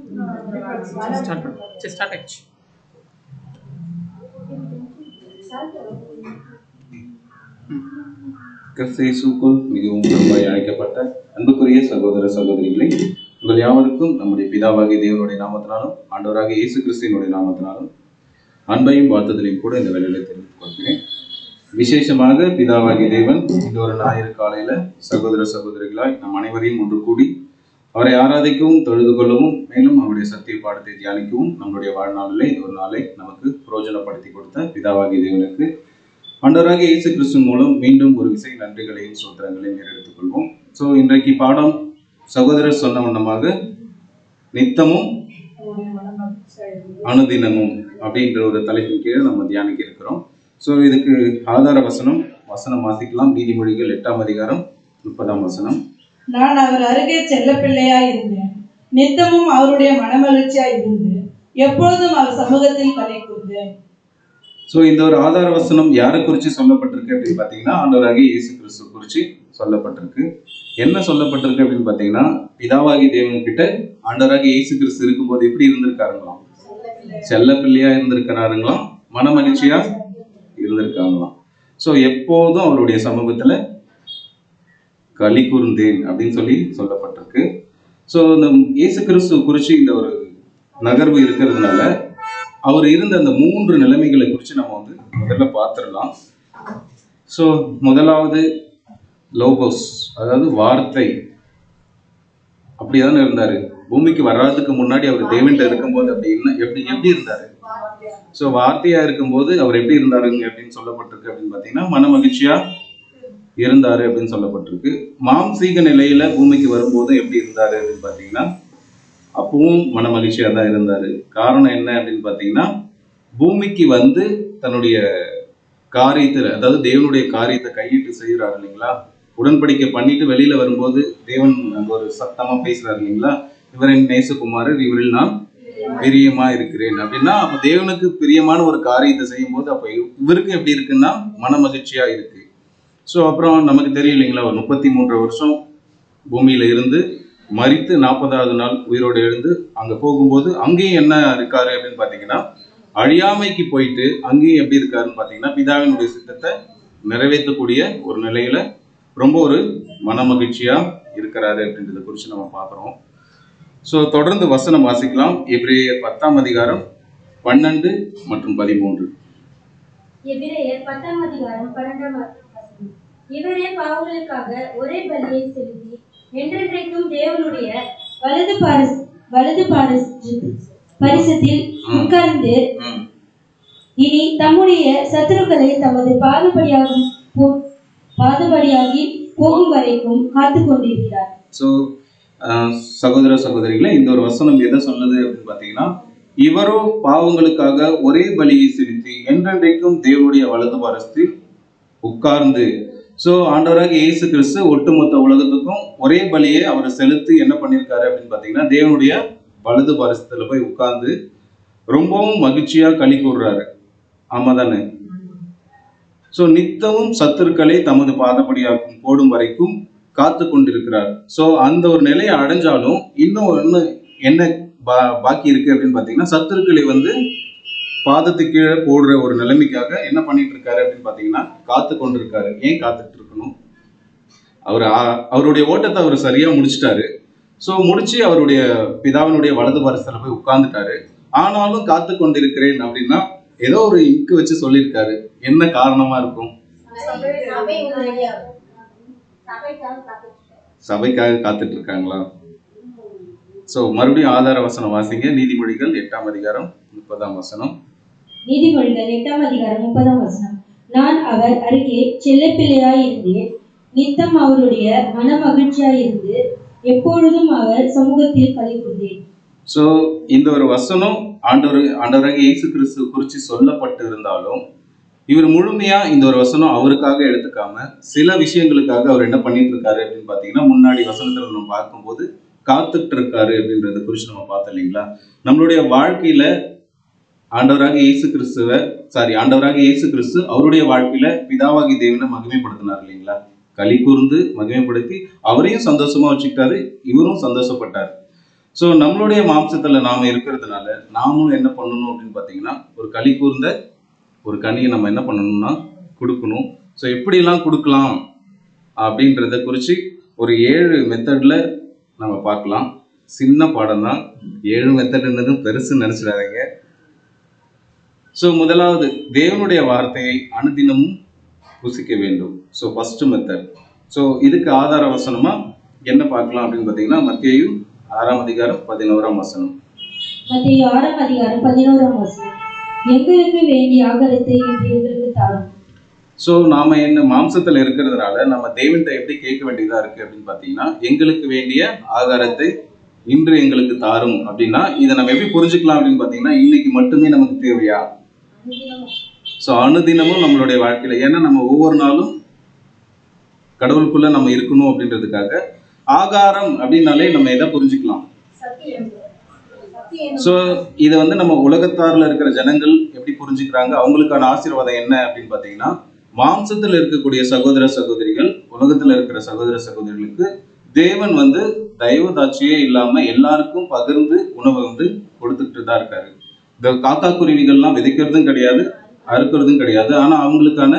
Start ஆயிடுச்சு. கிறிஸ்து இயேசுவுக்குள் மிகவும் அன்பாய் அழைக்கப்பட்ட அன்புக்குரிய சகோதர சகோதரிகளை, உங்கள் யாவருக்கும் நம்முடைய பிதாவாகிய தேவனுடைய நாமத்தினாலும் ஆண்டவராகிய இயேசு கிறிஸ்துவினுடைய நாமத்தினாலும் அன்பையும் வாழ்த்துதலையும் கூட இந்த வேலையில தெரிவித்துக் கொள்கிறேன். விசேஷமாக பிதாவாகிய தேவன் இந்த ஒரு ஞாயிறு காலையில சகோதர சகோதரிகளாய் நம் அனைவரையும் ஒன்று கூடி அவரை ஆராதிக்கவும் தொழுது கொள்ளவும் மேலும் அவருடைய சத்திய பாடத்தை தியானிக்கவும் நம்முடைய வாழ்நாளில் இந்த ஒரு நாளை நமக்கு பிரயோஜனப்படுத்தி கொடுத்த பிதாவாகிய தேவனுக்கு ஆண்டவராகிய இயேசு கிறிஸ்து மூலம் மீண்டும் ஒரு விசை நன்றிகளையும் சோத்திரங்களையும் எடுத்துக் கொள்வோம். ஸோ இன்றைக்கு பாடம் சகோதரர் சொன்ன வண்ணமாக நித்தமும் அனுதினமும் அப்படின்ற ஒரு தலைப்பின் கீழே நம்ம தியானிக்க இருக்கிறோம். ஸோ இதுக்கு ஆதார வசனம் வாசிக்கலாம். நீதிமொழிகள் 8ஆம் அதிகாரம் 30ஆம் வசனம். நான் அவர் அருகே செல்ல பிள்ளையா இருந்தேன், நித்தமும் அவருடைய மனமகிழ்ச்சியா இருந்து எப்பொழுதும் அவர் சமூகத்தில் களி கூர்ந்தேன். ஸோ இந்த ஒரு ஆதார வசனம் யாரை குறித்து சொல்லப்பட்டிருக்கு அப்படின்னு பார்த்தீங்கன்னா ஆண்டவராகிய இயேசு கிறிஸ்து குறித்து சொல்லப்பட்டிருக்கு. என்ன சொல்லப்பட்டிருக்கு அப்படின்னு பார்த்தீங்கன்னா, பிதாவாகி தேவன் கிட்ட ஆண்டவராகிய இயேசு கிறிஸ்து இருக்கும்போது எப்படி இருந்திருக்காருங்களாம்? செல்ல பிள்ளையா இருந்திருக்கிறாருங்களாம், மனமகிழ்ச்சியா இருந்திருக்காங்களாம். ஸோ எப்போதும் அவருடைய சமூகத்துல களி கூர்ந்தேன் அப்படின்னு சொல்லப்பட்டிருக்கு. ஸோ இந்த இயேசு கிறிஸ்து குறித்து இந்த ஒரு நகர்வு இருக்கிறதுனால அவர் இருந்த அந்த 3 நிலைமைகளை குறித்து நம்ம முதல்ல பார்த்துடலாம். ஸோ முதலாவது லோகோஸ், அதாவது வார்த்தை. அப்படிதானே இருந்தாரு. பூமிக்கு வர்றதுக்கு முன்னாடி அவர் தேவன்கிட்ட இருக்கும்போது எப்படி இருந்தாரு? ஸோ வார்த்தையா இருக்கும்போது அவர் எப்படி இருந்தாருங்க அப்படின்னு சொல்லப்பட்டிருக்கு அப்படின்னு பார்த்தீங்கன்னா, மன மகிழ்ச்சியா இருந்தாரு அப்படின்னு சொல்லப்பட்டிருக்கு. மாம்சீக நிலையில பூமிக்கு வரும்போது எப்படி இருந்தாரு அப்படின்னு பார்த்தீங்கன்னா, அப்பவும் மன மகிழ்ச்சியா தான் இருந்தாரு. காரணம் என்ன அப்படின்னு பார்த்தீங்கன்னா, பூமிக்கு வந்து தன்னுடைய காரியத்தில், அதாவது தேவனுடைய காரியத்தை கையிட்டு செய்யறாரு இல்லைங்களா? உடன்படிக்கை பண்ணிட்டு வெளியில வரும்போது தேவன் அங்க ஒரு சத்தமா பேசுறாரு இல்லைங்களா? இவரின் நேசகுமாரர், இவரில் நான் பிரியமா இருக்கிறேன் அப்படின்னா, அப்ப தேவனுக்கு பிரியமான ஒரு காரியத்தை செய்யும் போது அப்ப இவருக்கு எப்படி இருக்குன்னா மன மகிழ்ச்சியா இருக்கு. ஸோ அப்புறம் நமக்கு தெரியும் இல்லைங்களா, ஒரு 33 வருஷம் பூமியில இருந்து மரித்து 40ஆவது நாள் உயிரோடு எழுந்து அங்க போகும்போது அங்கேயும் என்ன இருக்காரு அப்படின்னு பாத்தீங்கன்னா, அழியாமைக்கு போயிட்டு அங்கேயும் எப்படி இருக்காருன்னு பாத்தீங்கன்னா, பிதாவினுடைய சித்தத்தை நிறைவேற்றக்கூடிய ஒரு நிலையில ரொம்ப ஒரு மன மகிழ்ச்சியா இருக்கிறாரு அப்படின்றத குறித்து நம்ம பார்க்குறோம். ஸோ தொடர்ந்து வசனம் வாசிக்கலாம். எபிரேயர் 10ஆம் அதிகாரம் 12 மற்றும் 13. எபிரேயர் 10ஆம் அதிகாரம் 12ஆம் வசனம். இவரே பாவங்களுக்காக ஒரே பலியை செலுத்தி என்றென்றைக்கும் தேவனுடைய வலது பரிசத்தில் உட்கார்ந்து இனி தம்முடைய சத்துருக்களை தமது பாதபடியாகி போகும் வரைக்கும் காத்து கொண்டிருக்கிறார். ஸோ சகோதர சகோதரிகளை, இந்த ஒரு வசனம் எதை சொல்லுது அப்படின்னு பார்த்தீங்கன்னா, இவரோ பாவங்களுக்காக ஒரே பலியை செலுத்தி என்றென்றைக்கும் தேவனுடைய வலது பாரசத்தில் உட்கார்ந்து. ஸோ ஆண்டவராக இயேசு கிறிஸ்து ஒட்டுமொத்த உலகத்துக்கும் ஒரே பலியை அவர் செலுத்தி என்ன பண்ணியிருக்காரு அப்படின்னு பார்த்தீங்கன்னா, தேவனுடைய வலது பாரசத்துல போய் உட்கார்ந்து ரொம்பவும் மகிழ்ச்சியா களி கூறுறாரு. ஆமா தானே? ஸோ நித்தமும் சத்துருக்களை தமது பாதப்படியாக்கும் போடும் வரைக்கும் காத்து கொண்டிருக்கிறார். ஸோ அந்த ஒரு நிலையை அடைஞ்சாலும் இன்னும் என்ன பாக்கி இருக்கு அப்படின்னு பார்த்தீங்கன்னா, சத்துருக்களை பாதத்துக்கு கீழே போடுற ஒரு நிலைமைக்காக என்ன பண்ணிட்டு இருக்காரு அப்படின்னு பார்த்தீங்கன்னா, காத்து கொண்டிருக்காரு. ஏன் காத்துட்டு இருக்கணும்? அவருடைய ஓட்டத்தை அவர் சரியா முடிச்சிட்டாரு. ஸோ முடிச்சு அவருடைய பிதாவினுடைய வலது பாரசத்துல போய் உட்கார்ந்துட்டாரு. ஆனாலும் காத்து கொண்டிருக்கிறேன் அப்படின்னா ஏதோ ஒரு இங்கு வச்சு சொல்லியிருக்காரு. என்ன காரணமா இருக்கும்? சபைக்காக காத்துட்டு இருக்காங்களா? சோ மறுபடியும் ஆதார வசனம் வாசிங்க. நீதிமொழிகள் 8ஆம் அதிகாரம் 30ஆம் வசனம். நீதிமொழிகள் 8ஆம் அதிகாரம் 30ஆம் வசனம். நான் அவர் அருகே செல்ல பிள்ளையாய் இருந்தேன், நித்தம் அவருடைய மன மகிழ்ச்சியாய் இருந்து எப்பொழுதும் அவர் சமூகத்தில் களி கூர்ந்தேன். சோ இந்த ஒரு வசனம் ஆண்டவராகிய இயேசு கிறிஸ்து குறித்து சொல்லப்பட்டு இருந்தாலும், இவர் முழுமையா இந்த ஒரு வசனம் அவருக்காக எடுத்துக்காம சில விஷயங்களுக்காக அவர் என்ன பண்ணிட்டு இருக்காரு அப்படின்னு பாத்தீங்கன்னா, முன்னாடி வசனத்துல நம்ம பார்க்கும்போது காத்துட்டு இருக்காரு அப்படின்றத குறித்து நம்ம பார்த்தோம் இல்லைங்களா? நம்மளுடைய வாழ்க்கையில ஆண்டவராகிய இயேசு கிறிஸ்து அவருடைய வாழ்க்கையில பிதாவாகி தேவனை மகிமைப்படுத்தினார் இல்லைங்களா? களி கூர்ந்து மகிமைப்படுத்தி அவரையும் சந்தோஷமா வச்சுக்கிட்டாரு, இவரும் சந்தோஷப்பட்டார். ஸோ நம்மளுடைய மாம்சத்துல நாம இருக்கிறதுனால நாமளும் என்ன பண்ணணும் அப்படின்னு பார்த்தீங்கன்னா, ஒரு களி கூர்ந்த ஒரு கனியை நம்ம என்ன பண்ணணும்னா கொடுக்கணும். ஸோ எப்படிலாம் கொடுக்கலாம் அப்படின்றத குறித்து ஒரு 7 மெத்தட்ல நம்ம பார்க்கலாம். சின்ன பாடம் தான், 7 மெத்தட்ன்றதும் பெருசுன்னு நினைச்சிடாதீங்க. ஸோ முதலாவது, தேவனுடைய வார்த்தையை அனுதினமும் புசிக்க வேண்டும். So first method. ஸோ இதுக்கு ஆதார வசனமா என்ன பார்க்கலாம் அப்படின்னு பார்த்தீங்கன்னா, மத்தேயு 6ஆம் அதிகாரம் 11ஆம் வசனம். மத்தேயு 6ஆம் அதிகாரம் 11ஆம் வசனம். எங்களுக்கு வேண்டிய ஆகாரத்தை இன்று எங்களுக்கு தாரும். ஸோ நாம என்ன மாம்சத்துல இருக்கிறதுனால நம்ம தேவன்கிட்ட எப்படி கேட்க வேண்டியதா இருக்கு அப்படின்னு பார்த்தீங்கன்னா, எங்களுக்கு வேண்டிய ஆகாரத்தை இன்று எங்களுக்கு தாரும் அப்படின்னா, இதை நம்ம எப்படி புரிஞ்சுக்கலாம் அப்படின்னு பார்த்தீங்கன்னா, இன்னைக்கு மட்டுமே நமக்கு தேவையா? ஸோ அனுதினமும் நம்மளுடைய வாழ்க்கையில, ஏன்னா நம்ம ஒவ்வொரு நாளும் கடவுளுக்குள்ள நம்ம இருக்கணும் அப்படின்றதுக்காக ஆகாரம் அப்படின்னாலே நம்ம எதை புரிஞ்சுக்கலாம். ஸோ இதை நம்ம உலகத்தாரில் இருக்கிற ஜனங்கள் எப்படி புரிஞ்சுக்கிறாங்க, அவங்களுக்கான ஆசீர்வாதம் என்ன அப்படின்னு பார்த்தீங்கன்னா, மாம்சத்தில் இருக்கக்கூடிய சகோதர சகோதரிகள், உலகத்தில் இருக்கிற சகோதர சகோதரிகளுக்கு தேவன் தயவு தாட்சியே இல்லாம எல்லாருக்கும் பகிர்ந்து உணவை கொடுத்துட்டு தான் இருக்காரு. இந்த காக்கா குருவிகள்லாம் விதைக்கிறதும் கிடையாது, அறுக்கிறதும் கிடையாது, ஆனா அவங்களுக்கான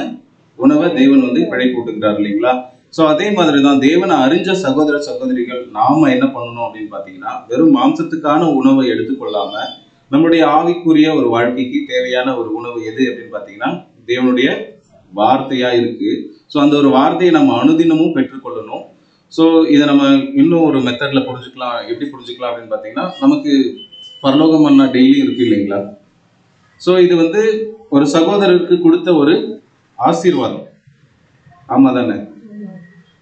உணவை தேவன் பிழை போட்டுக்கிறார் இல்லைங்களா. ஸோ அதே மாதிரி தான் தேவனை அறிஞ்ச சகோதர சகோதரிகள் நாம என்ன பண்ணணும் அப்படின்னு பார்த்தீங்கன்னா, வெறும் மாம்சத்துக்கான உணவை எடுத்துக்கொள்ளாம நம்மளுடைய ஆவிக்குரிய ஒரு வாழ்க்கைக்கு தேவையான ஒரு உணவு எது அப்படின்னு பார்த்தீங்கன்னா, தேவனுடைய வார்த்தையா இருக்கு. ஸோ அந்த ஒரு வார்த்தையை நம்ம அனுதினமும் பெற்றுக்கொள்ளணும். ஸோ இதை நம்ம இன்னும் ஒரு மெத்தட்ல புரிஞ்சுக்கலாம். எப்படி புரிஞ்சுக்கலாம் அப்படின்னு பார்த்தீங்கன்னா, நமக்கு பரலோகம் மன்னா டெய்லி இருக்கு இல்லைங்களா. ஸோ இது ஒரு சகோதரருக்கு கொடுத்த ஒரு ஆசீர்வாதம், ஆமா தானே.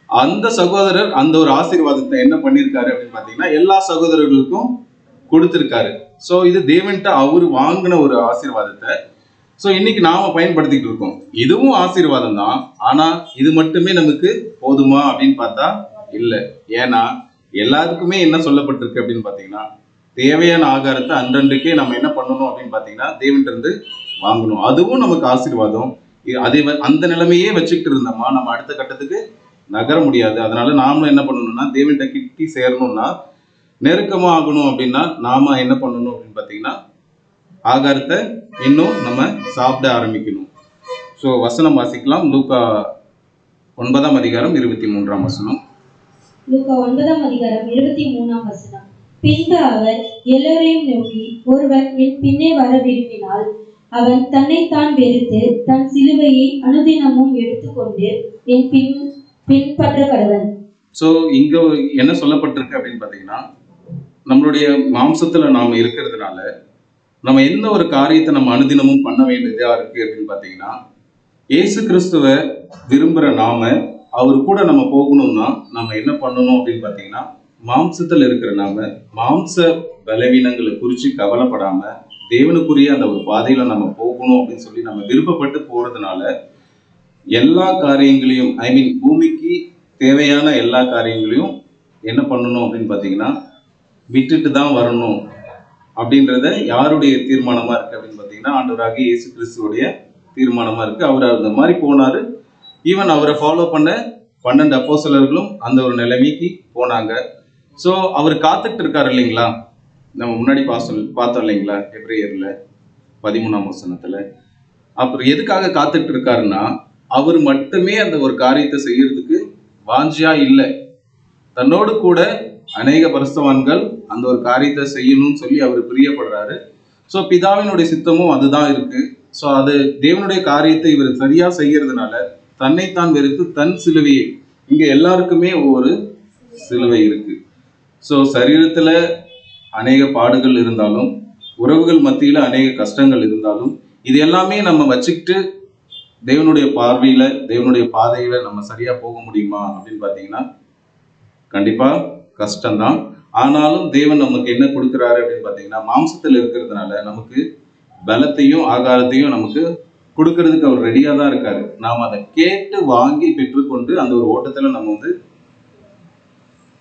அந்த சகோதரர் அந்த ஒரு ஆசீர்வாதத்தை என்ன பண்ணியிருக்காரு அப்படின்னு பார்த்தீங்கன்னா, எல்லா சகோதரர்களுக்கும் கொடுத்திருக்காரு. ஸோ இது தேவன்கிட்ட அவர் வாங்கின ஒரு ஆசீர்வாதத்தை ஸோ இன்னைக்கு நாம பயன்படுத்திட்டு இருக்கோம். இதுவும் ஆசீர்வாதம் தான், ஆனா இது மட்டுமே நமக்கு போதுமா அப்படின்னு பார்த்தா இல்லை. ஏன்னா எல்லாத்துக்குமே என்ன சொல்லப்பட்டிருக்கு அப்படின்னு பார்த்தீங்கன்னா, தேவையான ஆகாரத்தை அன்றன்றைக்கே நம்ம என்ன பண்ணணும் அப்படின்னு பார்த்தீங்கன்னா, தேவன்கிட்ட இருந்து வாங்கணும். அதுவும் நமக்கு ஆசீர்வாதம். அதே அந்த நிலைமையே வச்சுக்கிட்டு இருந்தோமா நம்ம அடுத்த கட்டத்துக்கு நகர முடியாது. அதனால நாமளும் என்ன பண்ணணும்னா, தேவன்கிட்ட கிட்டி சேரணும்னா, நெருக்கமா ஆகணும் அப்படின்னா நாம என்ன பண்ணணும் அப்படின்னு பார்த்தீங்கன்னா, ஆகாரத்தை இன்னும் நம்ம சாப்பிட ஆரம்பிக்கணும். ஸோ வசனம் வாசிக்கலாம். லூக்கா 9ஆம் அதிகாரம் 23ஆம் வசனம். லூக்கா 9ஆம் அதிகாரம் 23ஆம் வசனம். பின்பு அவர் எல்லோரையும் நோக்கி, ஒருவன் என் பின்னே வர விரும்பினால் அவன் தன்னைத்தான் வெறுத்து தன் சிலுவையை அனுதினமும் எடுத்துக்கொண்டு என் பின்பற்ற கடவன். ஸோ இங்க என்ன சொல்லப்பட்டிருக்கு அப்படின்னு பார்த்தீங்கன்னா, நம்மளுடைய மாம்சத்துல நாம இருக்கிறதுனால நம்ம எந்த ஒரு காரியத்தை நம்ம அனுதினமும் பண்ண வேண்டியதா இருக்கு அப்படின்னு பார்த்தீங்கன்னா, இயேசு கிறிஸ்துவை விரும்புகிற நாம அவர் கூட நம்ம போகணும்னா நம்ம என்ன பண்ணணும் அப்படின்னு பார்த்தீங்கன்னா, மாம்சத்தில் இருக்கிற நாம மாம்ச பலவீனங்களை குறித்து கவலைப்படாம தேவனுக்குரிய அந்த ஒரு பாதையில நம்ம போகணும் அப்படின்னு சொல்லி நம்ம விருப்பப்பட்டு போறதுனால எல்லா காரியங்களையும் பூமிக்கு தேவையான எல்லா காரியங்களையும் என்ன பண்ணணும் அப்படின்னு பார்த்தீங்கன்னா, விட்டுட்டு தான் வரணும் அப்படின்றத யாருடைய தீர்மானமா இருக்கு அப்படின்னு பார்த்தீங்கன்னா, ஆண்டவராகிய இயேசு கிறிஸ்துவோடைய தீர்மானமா இருக்கு. அவர் அந்த மாதிரி போனாரு. ஈவன் அவரை ஃபாலோ பண்ண 12 அப்போஸ்தலர்களும் அந்த ஒரு நிலைமைக்கு போனாங்க. ஸோ அவர் காத்துட்டு இருக்காரு இல்லைங்களா. நம்ம முன்னாடி பார்த்தோம் இல்லைங்களா, எபிரேயர்ல 13ஆம் வசனத்துல. அப்புறம் எதுக்காக காத்துட்டு இருக்காருன்னா, அவர் மட்டுமே அந்த ஒரு காரியத்தை செய்யறதுக்கு வாஞ்சியா இல்லை, தன்னோடு கூட அநேக பரிசுத்தவான்கள் அந்த ஒரு காரியத்தை செய்யணும்னு சொல்லி அவர் பிரியப்படுறாரு. ஸோ பிதாவினுடைய சித்தமும் அதுதான் இருக்கு. ஸோ அது தேவனுடைய காரியத்தை இவர் சரியா செய்யறதுனால தன்னைத்தான் வெறுத்து தன் சிலுவையை, இங்க எல்லாருக்குமே ஒரு சிலுவை இருக்கு. ஸோ சரீரத்துல அநேக பாடுகள் இருந்தாலும், உறவுகள் மத்தியில அநேக கஷ்டங்கள் இருந்தாலும், இது எல்லாமே நம்ம வச்சுக்கிட்டு தேவனுடைய பார்வையில தேவனுடைய பாதையில நம்ம சரியா போக முடியுமா அப்படின்னு பார்த்தீங்கன்னா, கண்டிப்பா கஷ்டம்தான். ஆனாலும் தேவன் நமக்கு என்ன கொடுக்குறாரு அப்படின்னு பார்த்தீங்கன்னா, மாம்சத்தில் இருக்கிறதுனால நமக்கு பலத்தையும் ஆகாரத்தையும் நமக்கு கொடுக்கறதுக்கு அவர் ரெடியா தான் இருக்காரு. நாம் அதை கேட்டு வாங்கி பெற்றுக்கொண்டு அந்த ஒரு ஓட்டத்துல நம்ம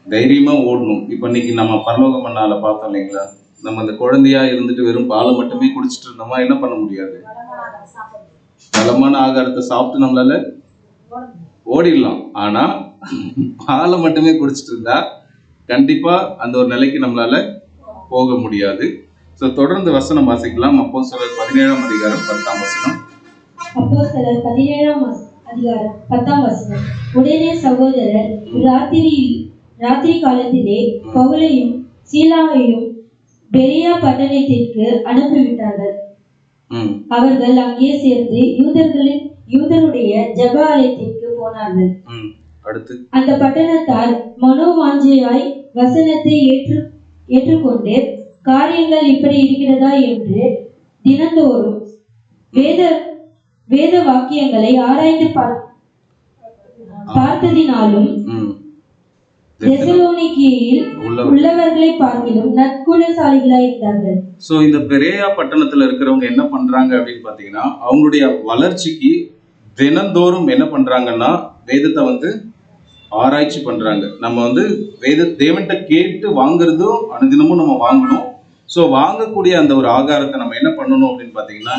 தைரியமா ஓடணும். இப்ப இன்னைக்கு நம்ம பரலோக மன்னால பார்த்தோம் இல்லைங்களா, நம்ம அந்த குழந்தையா இருந்துட்டு வெறும் பாலை மட்டுமே குடிச்சிட்டு இருந்தோமா என்ன பண்ண முடியாது. பலமான ஆகாரத்தை சாப்பிட்டு நம்மளால ஓடிடலாம். ஆனா பாலை மட்டுமே குடிச்சிட்டு இருந்தா கண்டிப்பா அந்த ஒரு நிலைக்கு நம்மளால போக முடியாது. ஸோ தொடர்ந்து வசனம் வாசிக்கலாம். அப்போஸ்தலர் 17ஆம் அதிகாரம் 10ஆம் வசனம். அப்போஸ்தலர் 17ஆம் அதிகாரம் 10ஆம் வசனம். உடனே சகோதரர் ராத்திரி காலத்திலே பவுலையும் சீலாவையும் பெரியா பட்டணத்திற்கு அனுப்பிவிட்டார்கள். அவர்கள் அங்கே சேர்ந்து யூதருடைய ஜெப ஆலயத்திற்கு போனார்கள். அந்த பட்டணத்தார் மனோவாஞ்சையாய் வசனத்தை ஏற்றுக்கொண்டு காரியங்கள் இப்படி இருக்கிறதா என்று தினந்தோறும் வேத வாக்கியங்களை ஆராய்ந்து பார்த்ததினாலும் தெசலோனிக்கேயில் உள்ளவர்களை பார்க்கிலும் நற்குணசாலிகளாய் இருந்தார்கள். சோ இந்த பெரேயா பட்டணத்துல இருக்கிறவங்க என்ன பண்றாங்க அப்படின்னு பாத்தீங்கன்னா, அவங்களுடைய வளர்ச்சிக்கு தினந்தோறும் என்ன பண்றாங்கன்னா வேதத்தை ஆராய்ச்சி பண்றாங்க. நம்ம தேவன்கிட்ட கேட்டு வாங்குறதும் அனுதினமும் நம்ம வாங்கணும். ஸோ வாங்கக்கூடிய அந்த ஒரு ஆகாரத்தை நம்ம என்ன பண்ணணும் அப்படின்னு பார்த்தீங்கன்னா,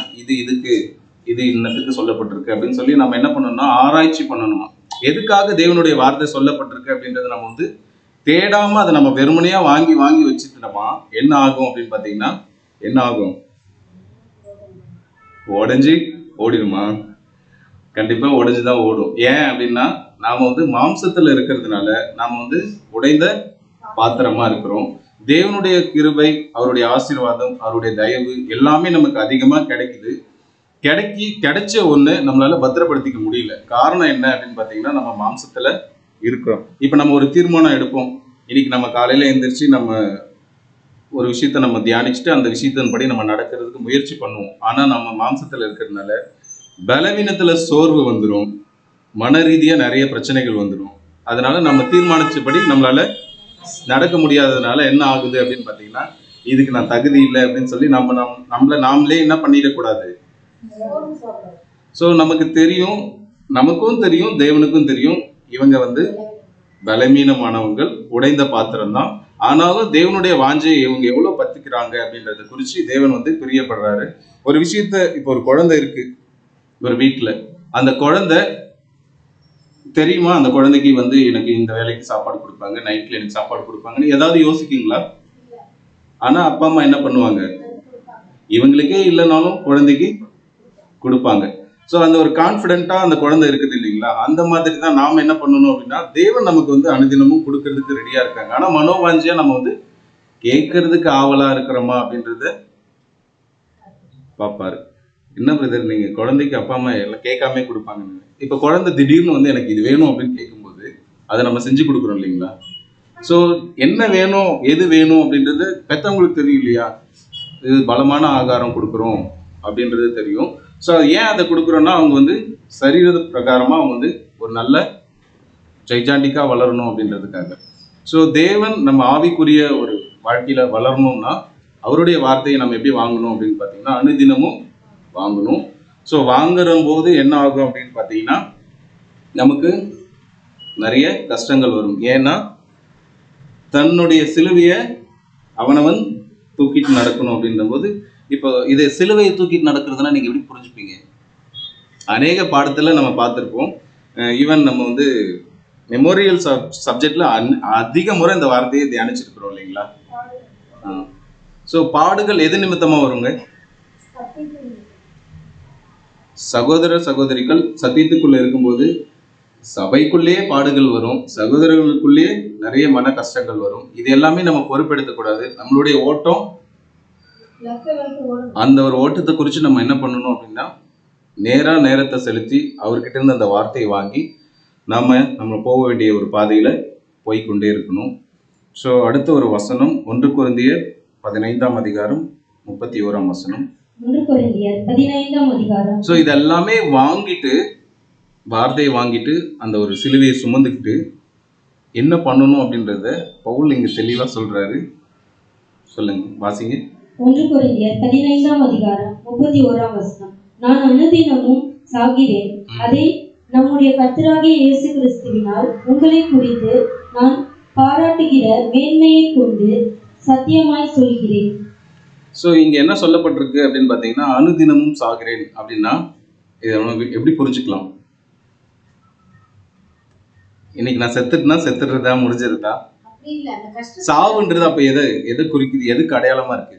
இது இன்னத்துக்கு சொல்லப்பட்டிருக்கு அப்படின்னு சொல்லி நம்ம என்ன பண்ணணும்னா ஆராய்ச்சி பண்ணணும். எதுக்காக தேவனுடைய வார்த்தை சொல்லப்பட்டிருக்கு அப்படின்றத நம்ம தேடாம அதை நம்ம வெறுமனையா வாங்கி வச்சுட்டோமா என்ன ஆகும் அப்படின்னு பார்த்தீங்கன்னா, என்ன ஆகும்? உடஞ்சி ஓடிடுமா? கண்டிப்பா உடைஞ்சுதான் ஓடும். ஏன் அப்படின்னா, நாம மாம்சத்துல இருக்கிறதுனால நாம உடைந்த பாத்திரமா இருக்கிறோம். தேவனுடைய கிருபை, அவருடைய ஆசீர்வாதம், அவருடைய தயவு எல்லாமே நமக்கு அதிகமா கிடைச்ச ஒண்ணு நம்மளால பத்திரப்படுத்திக்க முடியல. காரணம் என்ன அப்படின்னு பாத்தீங்கன்னா, நம்ம மாம்சத்துல இருக்கிறோம். இப்ப நம்ம ஒரு தீர்மானம் எடுப்போம். இன்னைக்கு நம்ம காலையில எந்திரிச்சு நம்ம ஒரு விஷயத்த நம்ம தியானிச்சுட்டு அந்த விஷயத்தின்படி நம்ம நடக்கிறதுக்கு முயற்சி பண்ணுவோம். ஆனா நம்ம மாம்சத்துல இருக்கிறதுனால பலவீனத்துல சோர்வு வந்துடும், மன ரீதியா நிறைய பிரச்சனைகள் வந்துடும். அதனால நம்ம தீர்மானிச்சபடி நம்மளால நடக்க முடியாததுனால என்ன ஆகுது அப்படின்னு பாத்தீங்கன்னா, இதுக்கு நான் தகுதி இல்லை அப்படின்னு சொல்லி நம்மள நாமளே என்ன பண்ணிடக்கூடாது. ஸோ நமக்கும் தெரியும், தேவனுக்கும் தெரியும், இவங்க பலவீனமானவங்கள், உடைந்த பாத்திரம் தான். ஆனாலும் தேவனுடைய வாஞ்சையை இவங்க எவ்வளவு பத்திக்கிறாங்க அப்படின்றத குறிச்சு தேவன் பிரியப்படுறாரு. ஒரு விஷயத்த, இப்போ ஒரு குழந்தை இருக்கு ஒரு வீட்டுல, அந்த குழந்தை தெரியுமா அந்த குழந்தைக்கு எனக்கு இந்த வேலைக்கு சாப்பாடு கொடுப்பாங்க, நைட்ல எனக்கு சாப்பாடு கொடுப்பாங்கன்னு ஏதாவது யோசிக்கீங்களா? ஆனா அப்பா அம்மா என்ன பண்ணுவாங்க? இவங்களுக்கே இல்லைனாலும் குழந்தைக்கு கொடுப்பாங்க. ஸோ அந்த ஒரு கான்ஃபிடென்ட்டா அந்த குழந்தை இருக்குது இல்லைங்களா? அந்த மாதிரி தான் நாம என்ன பண்ணணும் அப்படின்னா, தேவன் நமக்கு அனுதினமும் கொடுக்கறதுக்கு ரெடியா இருக்காங்க. ஆனா மனோவாஞ்சியா நம்ம கேட்கறதுக்கு ஆவலா இருக்கிறோமா அப்படின்றத பார்ப்பாரு. என்ன பிரதர், நீங்க குழந்தைக்கு அப்பா அம்மா எல்லாம் கேட்காம கொடுப்பாங்க. இப்ப குழந்தை திடீர்னு எனக்கு இது வேணும் அப்படின்னு கேட்கும்போது அதை நம்ம செஞ்சு கொடுக்குறோம் இல்லைங்களா? ஸோ என்ன வேணும், எது வேணும் அப்படின்றது பெற்றவங்களுக்கு தெரியும் இல்லையா? இது பலமான ஆகாரம் கொடுக்குறோம் அப்படின்றது தெரியும். ஸோ ஏன் அதை கொடுக்குறோன்னா, அவங்க சரீர பிரகாரமா அவங்க ஒரு நல்ல ஜைஜாண்டிக்கா வளரணும் அப்படின்றதுக்காக. ஸோ தேவன் நம்ம ஆவிக்குரிய ஒரு வாழ்க்கையில வளரணும்னா அவருடைய வார்த்தையை நம்ம எப்படி வாங்கணும் அப்படின்னு பார்த்தீங்கன்னா, அனுதினமும் வாங்கணும். ஸோ வாங்குற போது என்ன ஆகும் அப்படின்னு பார்த்தீங்கன்னா, நமக்கு நிறைய கஷ்டங்கள் வரும். ஏன்னா தன்னுடைய சிலுவையை அவனவன் தூக்கிட்டு நடக்கணும் அப்படின்ற போது, இப்போ இதை சிலுவையை தூக்கிட்டு நடக்கிறதுனா நீங்க எப்படி புரிஞ்சுப்பீங்க? அநேக பாடத்துல நம்ம பார்த்துருப்போம். ஈவன் நம்ம மெமோரியல் சப்ஜெக்ட்ல அதிக முறை இந்த வார்த்தையை தியானிச்சிருக்கிறோம் இல்லைங்களா? ஸோ பாடுகள் எது நிமித்தமா வருங்க? சகோதர சகோதரிகள் சத்தியத்துக்குள்ள இருக்கும்போது சபைக்குள்ளேயே பாடுகள் வரும், சகோதரர்களுக்குள்ளேயே நிறைய மன கஷ்டங்கள் வரும். இது எல்லாமே நம்ம பொறுப்பெடுத்தக்கூடாது. நம்மளுடைய ஓட்டம், அந்த ஒரு ஓட்டத்தை குறித்து நம்ம என்ன பண்ணணும் அப்படின்னா, நேரத்தை செலுத்தி அவர்கிட்ட இருந்து அந்த வார்த்தையை வாங்கி நம்ம போக வேண்டிய ஒரு பாதையில போய்கொண்டே இருக்கணும். ஸோ அடுத்த ஒரு வசனம் 1 கொரிந்தியர் 15ஆம் அதிகாரம் 31ஆம் வசனம். 1 கொரிந்தியர் 15ஆம் அதிகாரம். ஸோ இதெல்லாமே வாங்கிட்டு, வார்த்தையை வாங்கிட்டு அந்த ஒரு சிலுவையை சுமந்துக்கிட்டு என்ன பண்ணணும் அப்படின்றத பவுல் இங்க தெளிவா சொல்றாரு. சொல்லுங்க, வாசிங்க. 1 கொரிந்தியர் 15ஆம் அதிகாரம் 31ஆம் வசனம். நான் அனுதினமும் சாகிறேன், அதை நம்முடைய கர்த்தராகிய இயேசு கிறிஸ்துவினால் உங்களை குறித்து நான் பாராட்டுகிற மேன்மையை கொண்டு சத்தியமாய் சொல்கிறேன். ஸோ இங்க என்ன சொல்லப்பட்டிருக்கு அப்படின்னு பார்த்தீங்கன்னா, அனுதினமும் சாகிறேன் அப்படின்னா இதை எப்படி புரிஞ்சுக்கலாம்? இன்னைக்கு நான் செத்துட்டுனா செத்துடுறதா, முடிஞ்சிருதா? சாவுன்றது அப்ப எதை குறிக்குது, எதுக்கு அடையாளமா இருக்கு?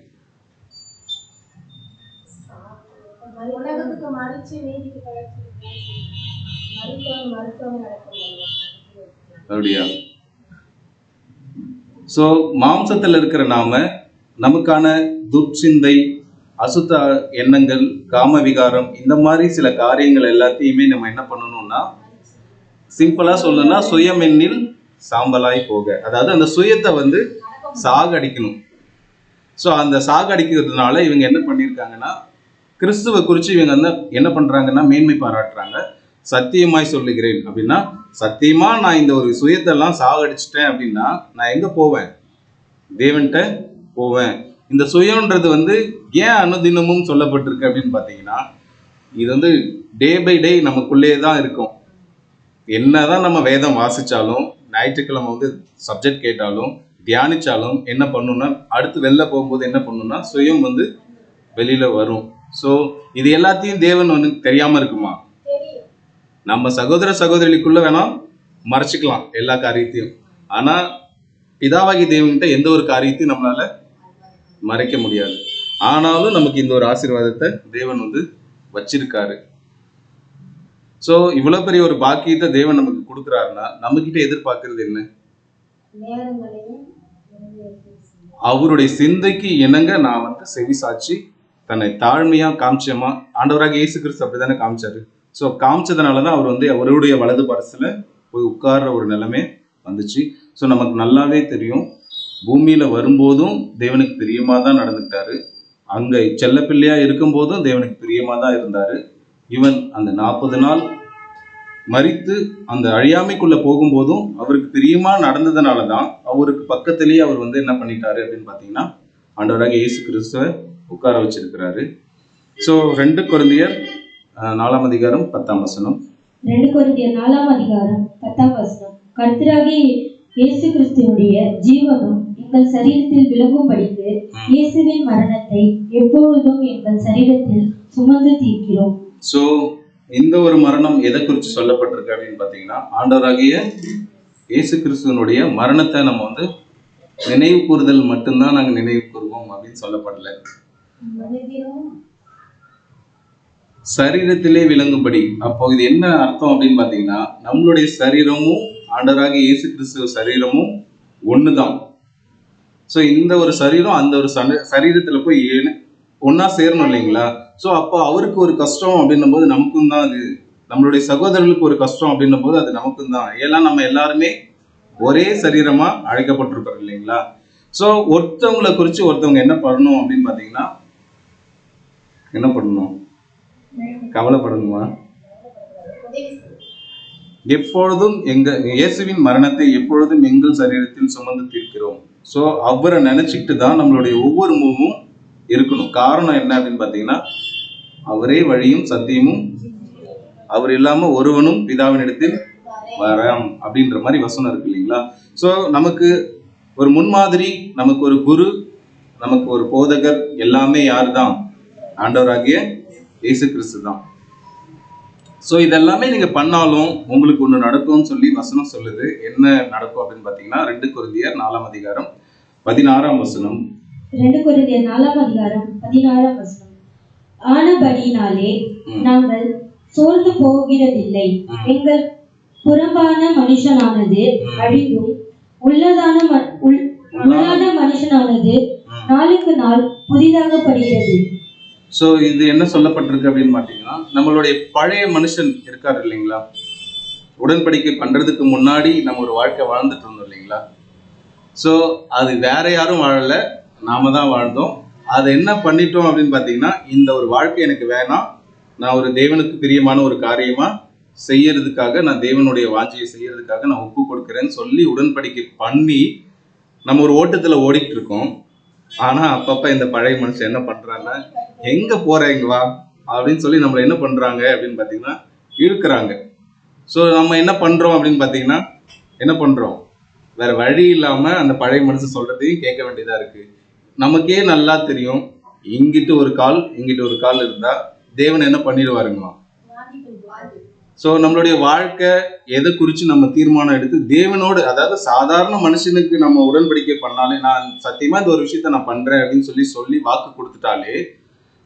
அப்படியா? சோ மாம்சத்துல இருக்கிற நாம நமக்கான துர்ச்சிந்தை, அசுத்த எண்ணங்கள், காம விகாரம், இந்த மாதிரி சில காரியங்கள் எல்லாத்தையுமே நம்ம என்ன பண்ணணும்னா, சிம்பிளா சொல்லணும்னா சுயமெண்ணில் சாம்பலாய் போக, அதாவது அந்த சுயத்தை வந்து சாகடிக்கணும். ஸோ அந்த சாகடிக்கிறதுனால இவங்க என்ன பண்ணியிருக்காங்கன்னா, கிறிஸ்துவ குறித்து இவங்க வந்து என்ன பண்றாங்கன்னா மேன்மை பாராட்டுறாங்க. சத்தியமாய் சொல்லுகிறேன் அப்படின்னா, சத்தியமா நான் இந்த ஒரு சுயத்தெல்லாம் சாகடிச்சிட்டேன் அப்படின்னா நான் எங்க போவேன்? தேவன்கிட்ட போவேன். இந்த சுயம்ன்றது வந்து ஏன் அனுதினமும் சொல்லப்பட்டிருக்கு அப்படின்னு பார்த்தீங்கன்னா, இது வந்து டே பை டே நமக்குள்ளே தான் இருக்கும். என்னதான் நம்ம வேதம் வாசிச்சாலும், ஞாயிற்றுக்கிழமை வந்து சப்ஜெக்ட் கேட்டாலும், தியானிச்சாலும் என்ன பண்ணுன்னா, அடுத்து வெளில போகும்போது என்ன பண்ணுன்னா சுயம் வந்து வெளியில வரும். ஸோ இது எல்லாத்தையும் தேவன் வந்து தெரியாம இருக்குமா? நம்ம சகோதர சகோதரிக்குள்ள வேணா மறைச்சிக்கலாம் எல்லா காரியத்தையும். ஆனா பிதாவாகி தேவன்கிட்ட எந்த ஒரு காரியத்தையும் நம்மளால மறைக்க முடியாது. ஆனாலும் நமக்கு இந்த ஒரு ஆசீர்வாதத்தை தேவன் வந்து வச்சிருக்காரு. ஸோ இவ்வளவு பெரிய ஒரு பாக்கியத்தை தேவன் நமக்கு கொடுக்குறாருன்னா நம்ம கிட்ட எதிர்பார்க்கறது என்ன? அவருடைய சிந்தைக்கு இணங்க நான் வந்து செவி சாட்சி தன்னை தாழ்மையா காமிச்சமா. ஆண்டவராக இயேசு கிறிஸ்து அப்படித்தானே காமிச்சாரு. ஸோ காமிச்சதுனாலதான் அவர் வந்து அவருடைய வலது பரிசுல போய் உட்கார்ற ஒரு நிலைமை வந்துச்சு. ஸோ நமக்கு நல்லாவே தெரியும், பூமியில வரும்போதும் தேவனுக்கு பிரியமா தான் நடந்துக்கிட்டாரு. அங்க செல்ல பிள்ளையா இருக்கும் போதும் தேவனுக்கு பிரியமா தான் இருந்தாரு. இவன் அந்த 40 நாள் மரித்து அந்த அழியாமைக்குள்ள போகும்போதும் அவருக்கு பிரியமா நடந்ததுனாலதான் அவருக்கு பக்கத்திலேயே அவர் வந்து என்ன பண்ணிட்டாரு அப்படின்னு பாத்தீங்கன்னா, ஆண்டவராக இயேசு கிறிஸ்துவ உட்கார வச்சிருக்கிறாரு. ஸோ 2 கொரிந்தியர் 4 அதிகாரம் 10 வசனம். 2 கொரிந்தியர் 4 அதிகாரம் 10 வசனம். கர்த்தராகிய இயேசு கிறிஸ்துவுடைய ஜீவனும் எங்கள் சரீரத்தில் விளங்கும்படிக்கு இயேசுவின் மரணத்தை எப்பொழுதும் எங்கள் சரீரத்தில் சுமந்து தீர்க்கிறோம். ஸோ இந்த ஒரு மரணம் எதை குறித்து சொல்லப்பட்டிருக்கு அப்படின்னு பார்த்தீங்கன்னா, ஆண்டவராகிய இயேசு கிறிஸ்துவனுடைய மரணத்தை நம்ம வந்து நினைவு கூறுதல் மட்டும்தான் நாங்கள் நினைவு கூறுவோம் அப்படின்னு சொல்லப்படல. சரீரத்திலே விளங்கும்படி. அப்போ இது என்ன அர்த்தம் அப்படின்னு பார்த்தீங்கன்னா, நம்மளுடைய சரீரமும் ஆண்டவராகிய இயேசு கிறிஸ்துவ சரீரமும் ஒண்ணுதான். ஸோ இந்த ஒரு சரீரம் அந்த ஒரு சரீரத்துல போய் ஒன்னா சேரணும் இல்லைங்களா? ஸோ அப்போ அவருக்கு ஒரு கஷ்டம் அப்படின்னும் போது நமக்கும் தான் அது, நம்மளுடைய சகோதரர்களுக்கு ஒரு கஷ்டம் அப்படின்னும் போது அது நமக்கும் தான். ஏன்னா நம்ம எல்லாருமே ஒரே சரீரமா அழைக்கப்பட்டிருக்கிறோம் இல்லைங்களா? ஸோ ஒருத்தவங்களை குறித்து ஒருத்தவங்க என்ன பண்ணணும் அப்படின்னு பார்த்தீங்கன்னா, என்ன பண்ணணும்? கவலைப்படணுமா? எப்பொழுதும் இயேசுவின் மரணத்தை எப்பொழுதும் எங்கள் சரீரத்தில் சுமந்து தீர்க்கிறோம். ஸோ அவரை நினைச்சுக்கிட்டு தான் நம்மளுடைய ஒவ்வொரு மூவும் இருக்கணும். காரணம் என்ன அப்படின்னு பார்த்தீங்கன்னா, அவரே வழியும் சத்தியமும், அவர் இல்லாம ஒருவனும் பிதாவினிடத்தில் வராம் அப்படின்ற மாதிரி வசனம் இருக்கு இல்லைங்களா? ஸோ நமக்கு ஒரு முன்மாதிரி, நமக்கு ஒரு குரு, நமக்கு ஒரு போதகர் எல்லாமே யார் தான்? ஆண்டவராகிய இயேசு கிறிஸ்து தான். ஸோ இதெல்லாமே நீங்க பண்ணாலும் உங்களுக்கு ஒன்று நடக்கும்னு சொல்லி வசனம் சொல்லுது. என்ன நடக்கும் அப்படின்னு பார்த்தீங்கன்னா, 2 கொரிந்தியர் 4 அதிகாரம் 16 வசனம். 2 கொரிந்தியர் 4 அதிகாரம் 16 வசனம். ஆனபடியினாலே நாங்கள் சோர்ந்து போகிறதில்லை. எங்கள் புறம்பான மனுஷனானது அழிந்தும் உள்ளதான மனுஷனானது நாளுக்கு நாள் புதிதாகப்படுகிறது. ஸோ இது என்ன சொல்லப்பட்டிருக்கு அப்படின்னு பார்த்தீங்கன்னா, நம்மளுடைய பழைய மனுஷன் இருக்காரு இல்லைங்களா? உடன்படிக்கை பண்றதுக்கு முன்னாடி நம்ம ஒரு வாழ்க்கை வாழ்ந்துட்டு இருந்தோம் இல்லைங்களா? ஸோ அது வேற யாரும் வாழல, நாம தான் வாழ்ந்தோம். அதை என்ன பண்ணிட்டோம் அப்படின்னு பார்த்தீங்கன்னா, இந்த ஒரு வாழ்க்கை எனக்கு வேணாம், நான் ஒரு தேவனுக்கு பிரியமான ஒரு காரியமா செய்யறதுக்காக, நான் தேவனுடைய வாஞ்சியை செய்யறதுக்காக நான் ஒப்பு கொடுக்குறேன்னு சொல்லி உடன்படிக்கை பண்ணி நம்ம ஒரு ஓட்டத்துல ஓடிட்டு இருக்கோம். ஆனா அப்பப்ப இந்த பழைய மனுஷன் என்ன பண்றாங்கன்னா, எங்க போறீங்க வா அப்படின்னு சொல்லி நம்மள என்ன பண்றாங்க அப்படின்னு பாத்தீங்கன்னா இழுக்கிறாங்க. ஸோ நம்ம என்ன பண்றோம் அப்படின்னு பாத்தீங்கன்னா, என்ன பண்றோம்? வேற வழி இல்லாம அந்த பழைய மனுஷன் சொல்றதையும் கேட்க வேண்டியதா இருக்கு. நமக்கே நல்லா தெரியும், இங்கிட்டு ஒரு கால் இங்கிட்டு ஒரு கால் இருந்தா தேவன் என்ன பண்ணிடுவாருங்களா? ஸோ நம்மளுடைய வாழ்க்கை எதை குறித்து நம்ம தீர்மானம் எடுத்து தேவனோடு, அதாவது சாதாரண மனுஷனுக்கு நம்ம உடன்படிக்கை பண்ணாலே, நான் சத்தியமா இந்த ஒரு விஷயத்த நான் பண்றேன் அப்படின்னு சொல்லி வாக்கு கொடுத்துட்டாலே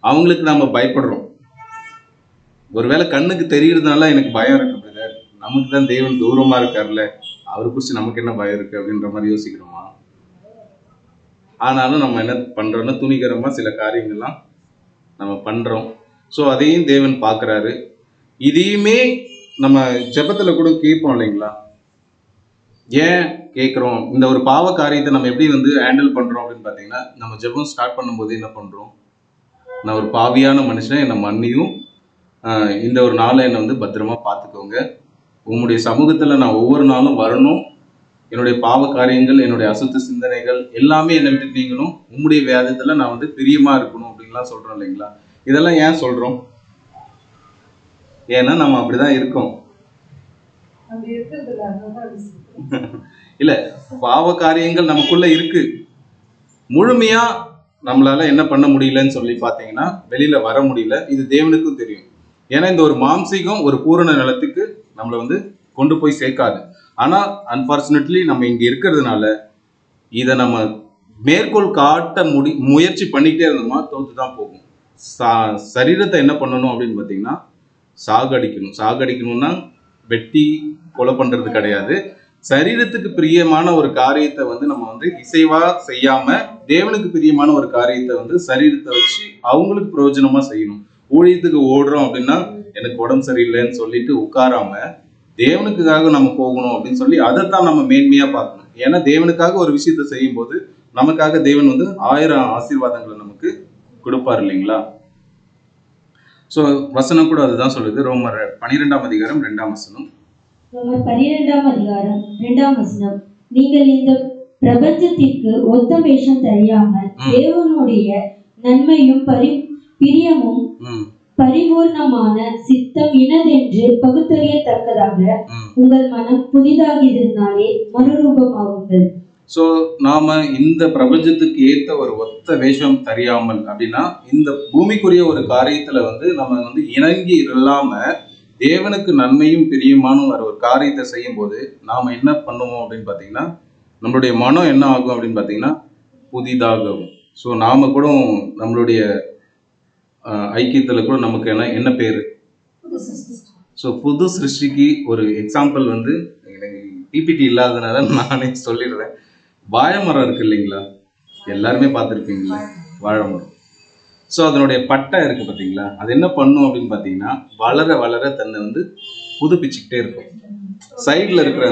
அவங்களுக்கு நம்ம பயப்படுறோம். ஒருவேளை கண்ணுக்கு தெரியறதுனால எனக்கு பயம் இருக்கு பிரதர், நமக்கு தான் தேவன் தூரமா இருக்காருல்ல, அவரை குறித்து நமக்கு என்ன பயம் இருக்கு அப்படின்ற மாதிரி யோசிக்கிறோமா? ஆனாலும் நம்ம என்ன பண்றோம்னா துணிகரமா சில காரியங்கள்லாம் நம்ம பண்றோம். ஸோ அதையும் தேவன் பார்க்குறாரு. இதையுமே நம்ம ஜெபத்துல கூட கேட்போம் இல்லைங்களா? ஏன் கேட்குறோம்? இந்த ஒரு பாவ காரியத்தை நம்ம எப்படி ஹேண்டில் பண்றோம் அப்படின்னு பார்த்தீங்கன்னா, நம்ம ஜெபம் ஸ்டார்ட் பண்ணும்போது என்ன பண்றோம்? நான் ஒரு பாவியான மனுஷன், என்னை மன்னியும், இந்த ஒரு நாளை என்னை பத்திரமா பார்த்துக்கோங்க, உங்களுடைய சமூகத்துல நான் ஒவ்வொரு நாளும் வரணும், என்னுடைய பாவ காரியங்கள், என்னுடைய அசுத்த சிந்தனைகள் எல்லாமே என்னை விட்டு நீங்கணும், உம்முடைய வேதத்துல நான் பிரியமா இருக்கணும் அப்படின்லாம் சொல்றோம் இல்லைங்களா? இதெல்லாம் ஏன் சொல்றோம்? ஏன்னா நம்ம அப்படிதான் இருக்கோம். இல்ல, பாவ காரியங்கள் நமக்குள்ள இருக்கு, முழுமையா நம்மளால என்ன பண்ண முடியலன்னு சொல்லி பாத்தீங்கன்னா வெளியில வர முடியல. இது தேவனுக்கும் தெரியும். ஏன்னா இந்த ஒரு மாம்சீகம் ஒரு பூரண நிலத்துக்கு நம்மளை கொண்டு போய் சேர்க்காது. ஆனா அன்பார்ச்சுனேட்லி நம்ம இங்க இருக்கிறதுனால இதை நம்ம மேற்கோள் காட்ட முயற்சி பண்ணிக்கிட்டே இருந்தோமா தோத்துதான் போகும். சரீரத்தை என்ன பண்ணணும் அப்படின்னு பார்த்தீங்கன்னா சாகடிக்கணும். சாகடிக்கணும்னா வெட்டி கொலை பண்றது கிடையாது. சரீரத்துக்கு பிரியமான ஒரு காரியத்தை நம்ம இசைவா செய்யாம தேவனுக்கு பிரியமான ஒரு காரியத்தை சரீரத்தை வச்சு அவங்களுக்கு பிரயோஜனமா செய்யணும். ஊழியத்துக்கு ஓடுறோம் அப்படின்னா எனக்கு உடம்பு சரியில்லைன்னு சொல்லிட்டு உட்காராம தேவனுக்காக நம்ம போகணும் அப்படின்னு சொல்லி அதைத்தான் நம்ம மேன்மையா பார்க்கணும். ஏன்னா தேவனுக்காக ஒரு விஷயத்த செய்யும் போது நமக்காக தேவன் 1000 ஆசீர்வாதங்களை நமக்கு கொடுப்பார் இல்லைங்களா? ஸோ வசனம் கூட அதுதான் சொல்லுது. ரோமர் 12ஆம் அதிகாரம் 2ஆம் வசனம். ரோமர் 12ஆம் அதிகாரம் 2ஆம் வசனம். நீங்கள் இந்த பிரபஞ்சத்திற்கு ஒத்த வேஷம் தெரியாமல் தேவனுடைய நன்மையும் பிரியமும் பரிபூர்ணமான சித்தம் இனதென்று பகுத்தறியத்தக்கதாக உங்கள் மனம் புதிதாக இருந்தாலே மறுரூபமாகுங்கள். ஸோ நாம இந்த பிரபஞ்சத்துக்கு ஏற்ற ஒரு ஒத்த வேஷம் தெரியாமல் அப்படின்னா இந்த பூமிக்குரிய ஒரு காரியத்துல நம்ம இணங்கி இல்லாம தேவனுக்கு நன்மையும் பிரியமான ஒரு காரியத்தை செய்யும் போது நாம என்ன பண்ணுவோம் அப்படின்னு பாத்தீங்கன்னா நம்மளுடைய மனம் என்ன ஆகும் அப்படின்னு பாத்தீங்கன்னா புதிதாகும். ஸோ நாம கூட நம்மளுடைய ஐக்கியத்துல கூட நமக்கு என்ன பேரு? ஸோ புது சிருஷ்டிக்கு ஒரு எக்ஸாம்பிள் எனக்கு டிபிடி இல்லாதனால நானே சொல்லிடுறேன். வாழை மரம் இருக்கு இல்லைங்களா? எல்லாருமே பார்த்துருப்பீங்களா வாழை மரம்? ஸோ அதனுடைய பட்டை இருக்கு பார்த்தீங்களா? அது என்ன பண்ணும் அப்படின்னு பார்த்தீங்கன்னா வளர வளர தன்னை புதுப்பிச்சுக்கிட்டே இருக்கும். சைடில் இருக்கிற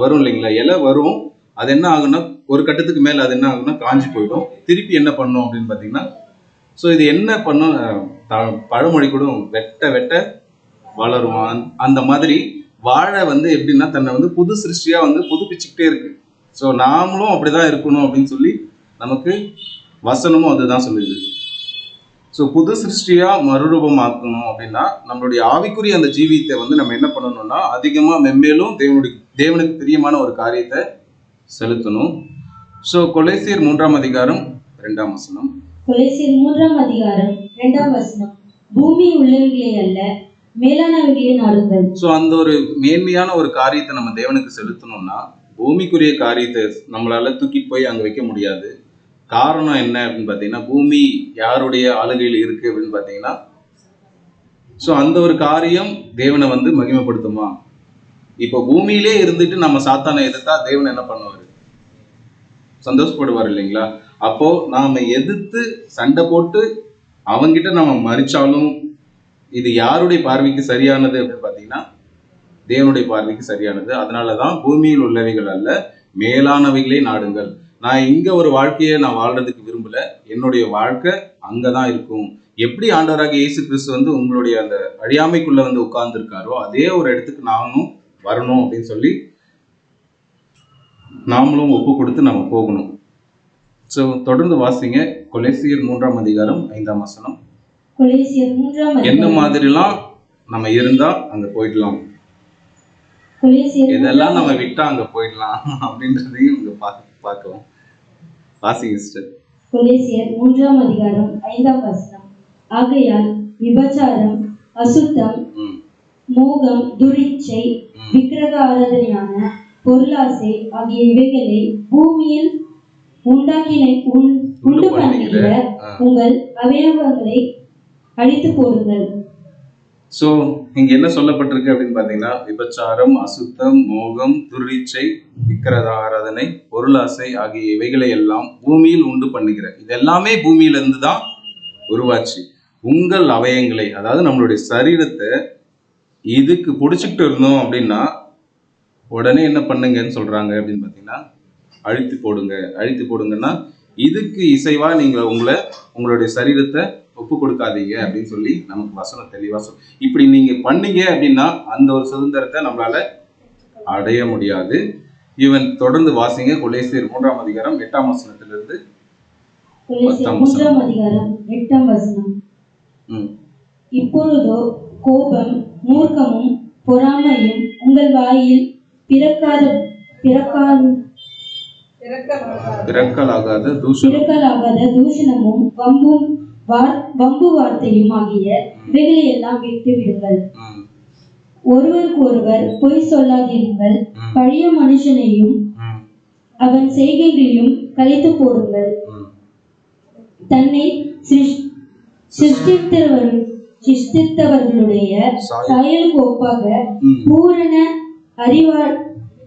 வரும் இல்லைங்களா, இலை வரும். அது என்ன ஆகுன்னா ஒரு கட்டத்துக்கு மேலே அது என்ன ஆகுன்னா காஞ்சி போயிடும். திருப்பி என்ன பண்ணும் அப்படின்னு பார்த்தீங்கன்னா, ஸோ இது என்ன பண்ணும், பழமொழி கூட வெட்ட வெட்ட வளரும். அந்த மாதிரி வாழை எப்படின்னா தன்னை புது சிருஷ்டியா புதுப்பிச்சுக்கிட்டே இருக்கு. ஸோ நாமளும் அப்படிதான் இருக்கணும் அப்படின்னு சொல்லி நமக்கு வசனமும் அதுதான் சொல்லுது. ஸோ புது சிருஷ்டியா மறுரூபமாக்கணும் அப்படின்னா நம்மளுடைய ஆவிக்குரிய அந்த ஜீவியத்தை நம்ம என்ன பண்ணணும்னா அதிகமாக மென்மேலும் தேவனுக்கு பிரியமான ஒரு காரியத்தை செலுத்தணும். ஸோ கொலேசியர் 3ஆம் அதிகாரம் 2ஆம் வசனம். கொலேசியர் 3ஆம் அதிகாரம் 2ஆம் வசனம். பூமி உள்ளவைகளே அல்ல மேலானவைகளே நாடுங்கள். ஸோ அந்த ஒரு மேன்மையான ஒரு காரியத்தை நம்ம தேவனுக்கு செலுத்தணும்னா பூமிக்குரிய காரியத்தை நம்மளால தூக்கிட்டு போய் அங்கே வைக்க முடியாது. காரணம் என்ன அப்படின்னு பார்த்தீங்கன்னா பூமி யாருடைய ஆளுகையில் இருக்கு அப்படின்னு பார்த்தீங்கன்னா, ஸோ அந்த ஒரு காரியம் தேவனை மகிமைப்படுத்துமா? இப்போ பூமியிலே இருந்துட்டு நம்ம சாத்தானை எதிர்த்தா தேவன் என்ன பண்ணுவார்? சந்தோஷப்படுவார் இல்லைங்களா? அப்போ நாம எதிர்த்து சண்டை போட்டு அவங்கிட்ட நம்ம மறிச்சாலும் இது யாருடைய பார்வைக்கு சரியானது அப்படின்னு பார்த்தீங்கன்னா தேவனுடைய பார்வைக்கு சரியானது. அதனாலதான் பூமியில் உள்ளவைகள் அல்ல மேலானவைகளே நாடுங்கள். நான் இங்க ஒரு வாழ்க்கையை நான் வாழ்றதுக்கு விரும்பல, என்னுடைய வாழ்க்கை அங்கதான் இருக்கும். எப்படி ஆண்டவராக இயேசு கிறிஸ்து உங்களுடைய அந்த அழியாமைக்குள்ள உட்கார்ந்து இருக்காரோ அதே ஒரு இடத்துக்கு நானும் வரணும் அப்படின்னு சொல்லி நாமளும் ஒப்பு கொடுத்து நம்ம போகணும். ஸோ தொடர்ந்து வாசிங்க கொலேசியர் 3ஆம் அதிகாரம் 5ஆம் வசனம். கொலேசியர் 3ஆம் அதிகாரம். என்ன மாதிரிலாம் நம்ம இருந்தா அங்க போயிடலாம், இதெல்லாம் நம்ம விட்டா அங்க போயிடலாம் அப்படின்றதையும் இங்க பார்க்கவும். வாசிங்க சிஸ்டர். கொலேசியர் 3ஆம் அதிகாரம் 5ஆம் வசனம். ஆகையால் விபச்சாரம், அசுத்தம், மோகம், துரிச்சை, விக்கிரக ஆராதனையான பொருளாசை ஆகிய இவைகளை பூமியில் உண்டு பண்ணுகிற உங்கள் அவயவங்களை அழித்து போடுங்கள். சோ இங்க என்ன சொல்லப்பட்டிருக்கு அப்படின்னு பாத்தீங்கன்னா, விபச்சாரம், அசுத்தம், மோகம், துரிச்சை, விக்கிரக ஆராதனை, பொருளாசை ஆகிய இவைகளை எல்லாம் பூமியில் உண்டு பண்ணுகிற, இது எல்லாமே பூமியில இருந்து தான் உருவாச்சு. உங்கள் அவயங்களை, அதாவது நம்மளுடைய சரீரத்தை இதுக்கு பிடிச்சிக்கிட்டு இருந்தோம் அப்படின்னா உடனே என்ன பண்ணுங்கன்னு சொல்றாங்க அப்படின்னு பாத்தீங்கன்னா, அழித்து போடுங்க. அழித்து போடுங்கன்னா இதுக்கு இசைவா நீங்க உங்களுடைய சரீரத்தை ஒப்பு கொடுக்காதீங்க அப்படின்னு சொல்லி நமக்கு வசனம் தெளிவா இப்படி நீங்க பண்ணீங்க அப்படின்னா அந்த ஒரு சுதந்திரத்தை நம்மளால அடைய முடியாது. இவன் தொடர்ந்து வாசிங்க. கொலேசியர் 3ஆம் அதிகாரம் 8ஆம் வசனத்திலிருந்து 3ஆம் அதிகாரம் 8ஆம் வசனம். இப்பொழுதோ கோபம், மூர்க்கமும் பொறாமையும் உங்கள் வாயில் பிறக்கலாகாத தூஷணமும் வம்பு வார்த்தையும் ஆகிய இவைகளை எல்லாம் விட்டு விடுங்கள். ஒருவருக்கு ஒருவர் பொய் சொல்லாதிருங்கள். பழைய மனுஷனையும் அவன் செய்கைகளையும் கலைத்து போடுங்கள். தன்னை சிருஷ்டித்தவர்களுடைய சாயலுக்கு ஒப்பாக பூரண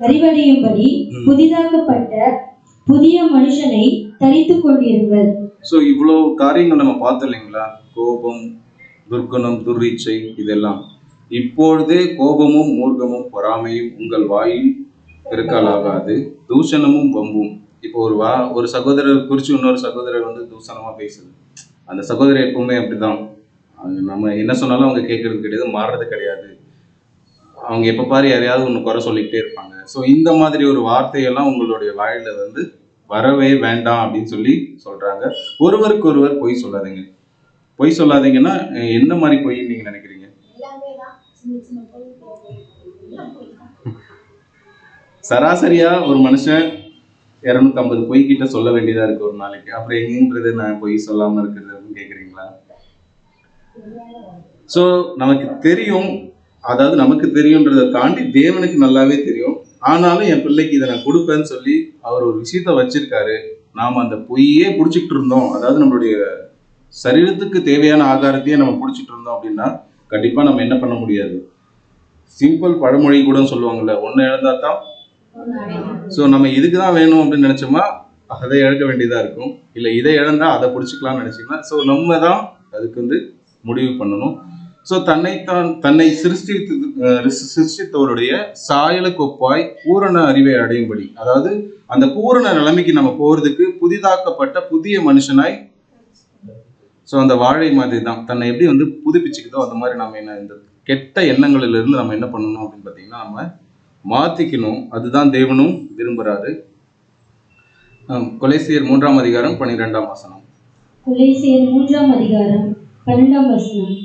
அறிவடையும்படி புதிதாக்கப்பட்ட புதிய மனுஷனை தரித்துக் கொண்டிருங்கள். சோ இவ்வளவு காரியங்கள் நம்ம பார்த்தோம் இல்லைங்களா? கோபம், துர்க்குணம், துர்ரீச்சை, இதெல்லாம். இப்பொழுதே கோபமும் மூர்க்கமும் பொறாமையும் உங்கள் வாயில் இருக்கலாகாது, தூஷணமும் வம்பும். இப்போ ஒரு சகோதரர் குறித்து இன்னொரு சகோதரர் வந்து தூஷணமா பேசுது. அந்த சகோதரர் எப்பவுமே அப்படிதான். நம்ம என்ன சொன்னாலும் அவங்க கேட்கறது கிடையாது, மாறுறது கிடையாது. அவங்க எப்ப பாரு யாரையாவது ஒன்று குறை சொல்லிக்கிட்டே இருப்பாங்க. ஸோ இந்த மாதிரி ஒரு வார்த்தையெல்லாம் உங்களுடைய வாயில வந்து வரவே வேண்டாம் அப்படின்னு சொல்லி சொல்றாங்க. ஒருவருக்கு ஒருவர் பொய் சொல்லாதீங்க. பொய் சொல்லாதீங்கன்னா என்ன மாதிரி பொய்ன்னு நீங்க நினைக்கிறீங்க? சராசரியா ஒரு மனுஷன் 250 பொய் கிட்ட சொல்ல வேண்டியதா இருக்கு ஒரு நாளைக்கு. அப்புறம் எங்கன்றது நான் பொய் சொல்லாம இருக்கிறது அப்படின்னு கேக்குறீங்களா? ஸோ நமக்கு தெரியும், அதாவது நமக்கு தெரியுன்றதை தாண்டி தேவனுக்கு நல்லாவே தெரியும். ஆனாலும் என் பிள்ளைக்கு இதை நான் கொடுப்பேன்னு சொல்லி அவர் ஒரு விஷயத்த வச்சிருக்காரு. நாம் அந்த பொய்யே பிடிச்சிக்கிட்டு இருந்தோம், அதாவது நம்மளுடைய சரீரத்துக்கு தேவையான ஆகாரத்தையே நம்ம பிடிச்சிட்டு இருந்தோம் அப்படின்னா கண்டிப்பா நம்ம என்ன பண்ண முடியாது. சிம்பிள் பழமொழி கூட சொல்லுவாங்கல்ல, ஒன்னு இழந்தா தான். ஸோ நம்ம இதுக்கு தான் வேணும் அப்படின்னு நினைச்சோமா அதை இழக்க வேண்டியதா இருக்கும். இல்லை இதை இழந்தா அதை பிடிச்சிக்கலாம்னு நினைச்சீங்கன்னா ஸோ நம்ம தான் அதுக்கு வந்து முடிவு பண்ணணும். ஸோ தன்னை சிருஷ்டித்தவருடைய சாயலுக்கு ஒப்பாய் பூரண அறிவை அடையும்படி, அதாவது அந்த பூரண நிலைமைக்கு நம்ம போறதுக்கு புதிதாக்கப்பட்ட புதிய மனுஷனாய். ஸோ அந்த வாழை மாதிரி தான் தன்னை எப்படி வந்து புதுப்பிச்சுக்குதோ அந்த மாதிரி நம்ம இந்த கெட்ட எண்ணங்களிலிருந்து நம்ம என்ன பண்ணணும் அப்படின்னு பார்த்தீங்கன்னா நம்ம மாத்திக்கணும். அதுதான் தேவனும் விரும்புறாரு. கொலேசியர் 3ஆம் அதிகாரம் 12ஆம் வசனம். கொலேசியர் 3ஆம் அதிகாரம் 12ஆம் வசனம்.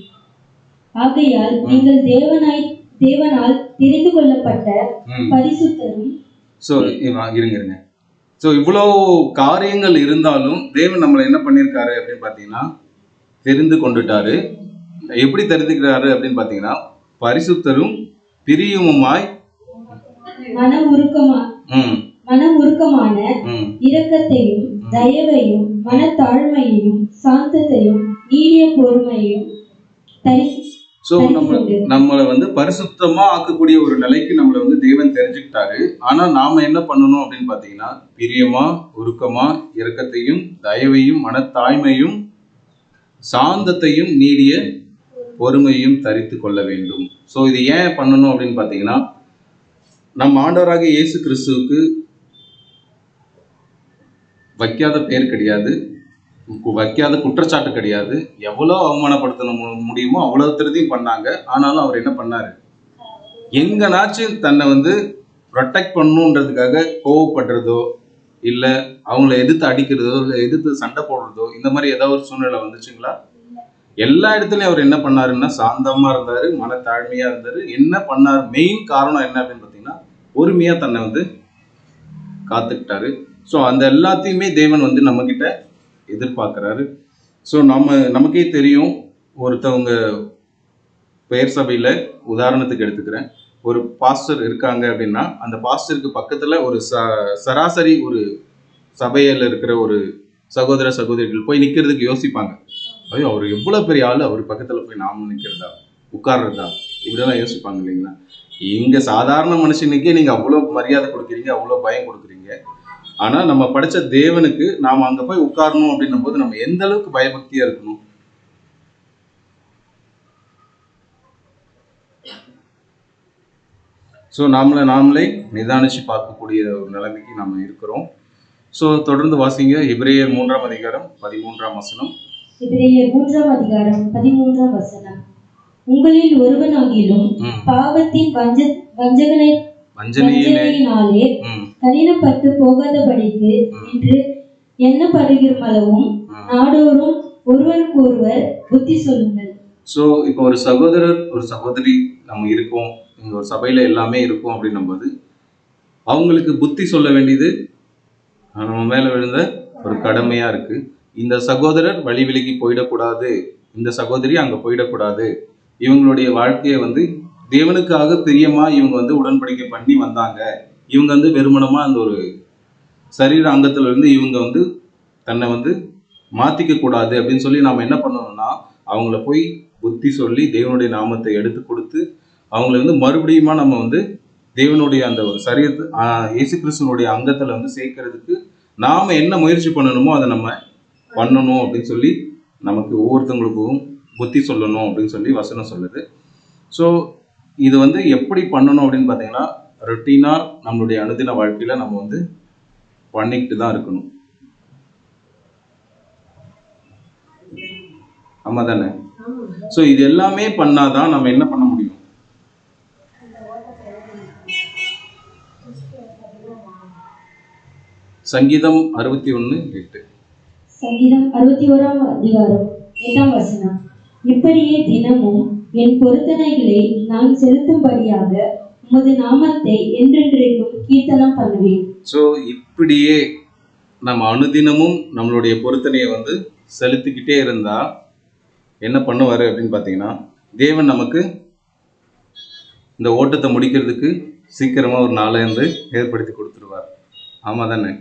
ஆகையால் நீங்கள் தேவனால் தெரிந்து கொள்ளப்பட்ட பரிசுத்தரும். ஸோ இருங்க. ஸோ இவ்வளோ காரியங்கள் இருந்தாலும் தேவன் நம்மளை என்ன பண்ணியிருக்காரு அப்படின்னு பார்த்தீங்கன்னா தெரிந்து கொண்டுட்டாரு. எப்படி தெரிந்துக்கிறாரு அப்படின்னு பார்த்தீங்கன்னா பரிசுத்தரும் பிரியுமாய் மனம் உருக்கமான இரக்கத்தையும் தயவையும் மனத்தாழ்மையையும் சாந்தத்தையும் நீடிய பொறுமையும் ஸோ நம்மளை வந்து பரிசுத்தமா ஆக்கக்கூடிய ஒரு நிலைக்கு நம்மளை வந்து தேவன் தெரிஞ்சுக்கிட்டாரு. ஆனா நாம என்ன பண்ணணும் அப்படின்னு பாத்தீங்கன்னா பிரியமா, உருக்கமா, இரக்கத்தையும் தயவையும் மனத்தாழ்மையும் சாந்தத்தையும் நீடிய பொறுமையும் தரித்து கொள்ள வேண்டும். ஸோ இது ஏன் பண்ணணும் அப்படின்னு பாத்தீங்கன்னா நம்ம ஆண்டவராக இயேசு கிறிஸ்துவுக்கு வைக்காத பேர் கிடையாது, வைக்காத குற்றச்சாட்டு கிடையாது. எவ்வளோ அவமானப்படுத்த முடியுமோ அவ்வளவு திருதியும் பண்ணாங்க. ஆனாலும் அவர் என்ன பண்ணாரு, எங்கனாச்சும் தன்னை வந்து ப்ரொடெக்ட் பண்ணணுன்றதுக்காக கோவப்படுறதோ இல்லை அவங்கள எதிர்த்து அடிக்கிறதோ இல்லை எதிர்த்து சண்டை போடுறதோ இந்த மாதிரி ஏதாவது ஒரு சூழ்நிலை வந்துச்சுங்களா? எல்லா இடத்துலையும் அவர் என்ன பண்ணாருன்னா சாந்தமா இருந்தாரு, மனத்தாழ்மையா இருந்தாரு. என்ன பண்ணாரு, மெயின் காரணம் என்ன அப்படின்னு பார்த்தீங்கன்னா பொறுமையா தன்னை வந்து காத்துக்கிட்டாரு. ஸோ அந்த எல்லாத்தையுமே தேவன் வந்து நம்ம கிட்ட எதிர்பார்க்கிறாரு. ஸோ நமக்கே தெரியும், ஒருத்தவங்க பெயர் சபையில உதாரணத்துக்கு எடுத்துக்கிறேன். ஒரு பாஸ்டர் இருக்காங்க அப்படின்னா அந்த பாஸ்டருக்கு பக்கத்துல ஒரு சராசரி ஒரு சபையில இருக்கிற ஒரு சகோதர சகோதரிகள் போய் நிக்கிறதுக்கு யோசிப்பாங்க. ஐயோ, அவர் எவ்வளவு பெரிய ஆளு, அவர் பக்கத்துல போய் நாம நிக்கிறதா, உட்கார்றதா, இப்படியெல்லாம் யோசிப்பாங்க இல்லைங்களா? இங்க சாதாரண மனுஷனுக்கே நீங்க அவ்வளவு மரியாதை கொடுக்குறீங்க, அவ்வளவு பயம் கொடுக்குறீங்க. ஆனா நம்ம படிச்ச தேவனுக்கு நாம அங்க போய் உட்காரணும் அப்படின்னும் போது நம்ம எந்த அளவுக்கு பயபக்தியா இருக்கணும். ஸோ நாமளே நிதானிச்சு பார்க்கக்கூடிய ஒரு நிலைமைக்கு நம்ம இருக்கிறோம். ஸோ தொடர்ந்து வாசிங்க. எபிரேயர் 3ஆம் அதிகாரம் 13ஆம் வசனம். எபிரேயர் 3ஆம் அதிகாரம் 13ஆம் வசனம். உங்களில் ஒருவனாகிலும் பாவத்தின் வஞ்சனையினாலே கடினப்பட்டு போகாதபடிக்கு என்று எண்ணப்படுகிறமளவும் நாடோறும் ஒருவருக்கு ஒருவர் புத்தி சொல்லுங்கள். ஸோ இப்போ ஒரு சகோதரர் ஒரு சகோதரி நம்ம இருக்கோம், இங்க ஒரு சபையில எல்லாமே இருக்கும் அப்படின்னும் போது அவங்களுக்கு புத்தி சொல்ல வேண்டியது நம்ம மேல விழுந்த ஒரு கடமையா இருக்கு. இந்த சகோதரர் வழி விலகி போயிடக்கூடாது, இந்த சகோதரி அங்க போயிடக்கூடாது, இவங்களுடைய வாழ்க்கையை தேவனுக்காக பிரியமா இவங்க உடன்படிக்கை பண்ணி வந்தாங்க, இவங்க வெறுமனமா அந்த ஒரு சரீர அங்கத்துல இருந்து இவங்க தன்னை மாத்திக்க கூடாது அப்படின்னு சொல்லி நாம என்ன பண்ணணும்னா அவங்கள போய் புத்தி சொல்லி தேவனுடைய நாமத்தை எடுத்து கொடுத்து அவங்கள மறுபடியுமா நம்ம தேவனுடைய அந்த ஒரு சரீரத்து இயேசு கிறிஸ்துவனுடைய அங்கத்துல சேர்க்கறதுக்கு நாம என்ன முயற்சி பண்ணணுமோ அதை நம்ம பண்ணணும் அப்படின்னு சொல்லி நமக்கு ஒவ்வொருத்தவங்களுக்கும் புத்தி சொல்லணும் அப்படின்னு சொல்லி வசனம் சொல்லுது. ஸோ இது எப்படி பண்ணணும் அப்படின்னு பார்த்தீங்கன்னா ரொட்டீனா நம்மளுடைய அனுதின வாழ்க்கையில நம்ம பண்ணிக்கிட்டு தான் இருக்கணும். ஆமா தானே? ஸோ இது எல்லாமே பண்ணாதான் நம்ம என்ன பண்ண முடியும்? சங்கீதம் 61:8. சங்கீதம் 61ஆம் அதிகாரம் 8ஆம் வசனம். இப்படியே தினமும் என் பொருத்தனைகளை நான் செலுத்தும்படியாக உமது நாமத்தை என்றென்றைக்கும் கீர்த்தனம் பண்ணுவேன். ஸோ இப்படியே நம்ம அனுதினமும் நம்மளுடைய பொருத்தனையை செலுத்திக்கிட்டே இருந்தா என்ன பண்ணுவாரு அப்படின்னு பார்த்தீங்கன்னா தேவன் நமக்கு இந்த ஓட்டத்தை முடிக்கிறதுக்கு சீக்கிரமா ஒரு நாளை ஏற்படுத்தி கொடுத்துருவார். ஆமா தானே?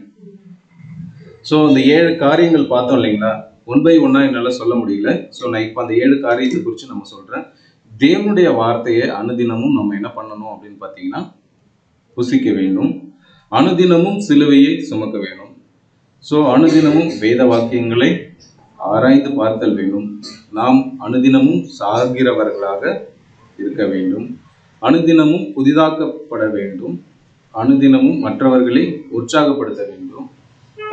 ஸோ இந்த 7 காரியங்கள் பார்த்தோம் இல்லைங்களா? 1 by 1 என்னால் சொல்ல முடியல. ஸோ நான் இப்போ அந்த 7 காரியத்தை குறித்து நம்ம சொல்கிறேன். தேவனுடைய வார்த்தையை அனுதினமும் நம்ம என்ன பண்ணணும் அப்படின்னு பார்த்தீங்கன்னா புசிக்க வேண்டும், அனுதினமும் சிலுவையை சுமக்க வேண்டும். ஸோ அனுதினமும் வேத வாக்கியங்களை ஆராய்ந்து பார்த்தல் வேண்டும், நாம் அனுதினமும் சாகிறவர்களாக இருக்க வேண்டும், அனுதினமும் புதிதாக்கப்பட வேண்டும், அனுதினமும் மற்றவர்களை உற்சாகப்படுத்த வேண்டும்,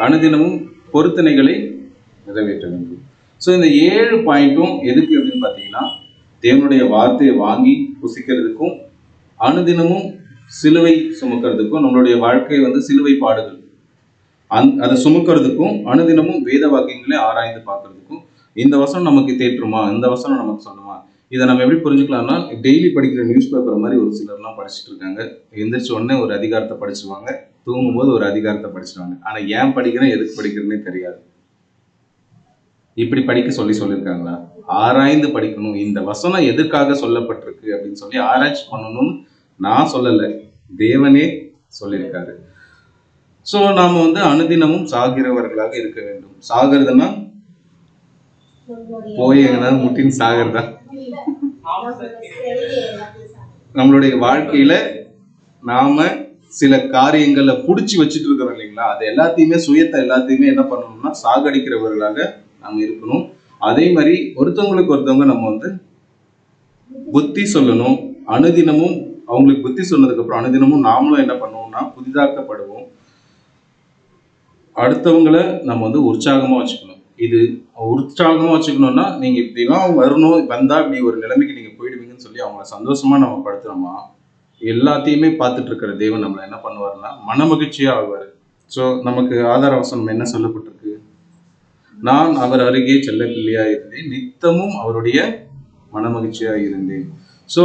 அனுதினமும் பொருத்தனைகளை நிறைவேற்ற வேண்டும். ஸோ இந்த 7 பாயிண்ட்டும் எதுக்கு அப்படின்னு பார்த்தீங்கன்னா தேவனுடைய வார்த்தையை வாங்கி புசிக்கிறதுக்கும் அனுதினமும் சிலுவை சுமக்கிறதுக்கும் நம்மளுடைய வாழ்க்கை சிலுவை பாடுகள் அதை சுமக்கிறதுக்கும் அனுதினமும் வேத வாக்கியங்களை ஆராய்ந்து பார்க்கறதுக்கும். இந்த வசனம் நமக்கு தேற்றுமா, இந்த வசனம் நமக்கு சொல்லுமா, இதை நம்ம எப்படி புரிஞ்சுக்கலாம்னா டெய்லி படிக்கிற நியூஸ் பேப்பர் மாதிரி ஒரு சிலர்லாம் படிச்சுட்டு இருக்காங்க. எந்திரிச்ச உடனே ஒரு அதிகாரத்தை படிச்சுருவாங்க, தூங்கும்போது ஒரு அதிகாரத்தை படிச்சுருவாங்க. ஆனால் ஏன் படிக்கிறேன் எதுக்கு படிக்கிறேன்னே தெரியாது. இப்படி படிக்க சொல்லியிருக்காங்களா? ஆராய்ந்து படிக்கணும். இந்த வசனம் எதற்காக சொல்லப்பட்டிருக்கு அப்படின்னு சொல்லி ஆராய்ச்சி பண்ணணும்னு நான் சொல்லலை, தேவனே சொல்லியிருக்காரு. ஸோ நாம அனுதினமும் சாகிறவர்களாக இருக்க வேண்டும். சாகிறதுனா போய் எங்கன்னா முட்டின்னு சாகிறதா? நம்மளுடைய வாழ்க்கையில நாம சில காரியங்களை புடிச்சு வச்சுட்டு இருக்கிறோம் இல்லைங்களா? அது எல்லாத்தையுமே சுயத்தை எல்லாத்தையுமே என்ன பண்ணணும்னா சாகடிக்கிறவர்களாக நம்ம இருக்கணும். அதே மாதிரி ஒருத்தவங்க நம்ம புத்தி சொல்லணும். அனுதினமும் அவங்களுக்கு புத்தி சொன்னதுக்கு அப்புறம் அனுதினமும் நாமளும் என்ன பண்ணுவோம்னா புதிதாக்கப்படுவோம். அடுத்தவங்களை நம்ம உற்சாகமா வச்சுக்கணும். இது உற்சாகமா வச்சுக்கணும்னா நீங்க இப்படிலாம் வரணும், வந்தா இப்படி ஒரு நிலைமைக்கு நீங்க போயிடுவீங்கன்னு சொல்லி அவங்கள சந்தோஷமா நம்ம படுத்துறோமா, எல்லாத்தையுமே பார்த்துட்டு இருக்கிற தேவன் நம்மளை என்ன பண்ணுவாருன்னா மன மகிழ்ச்சியா ஆகுவாரு. ஸோ நமக்கு ஆதார வசனம் என்ன சொல்லப்பட்டிருக்கு? நான் அவர் அருகே செல்ல பிள்ளையா இருந்தேன், நித்தமும் அவருடைய மன மகிழ்ச்சியா இருந்தேன். ஸோ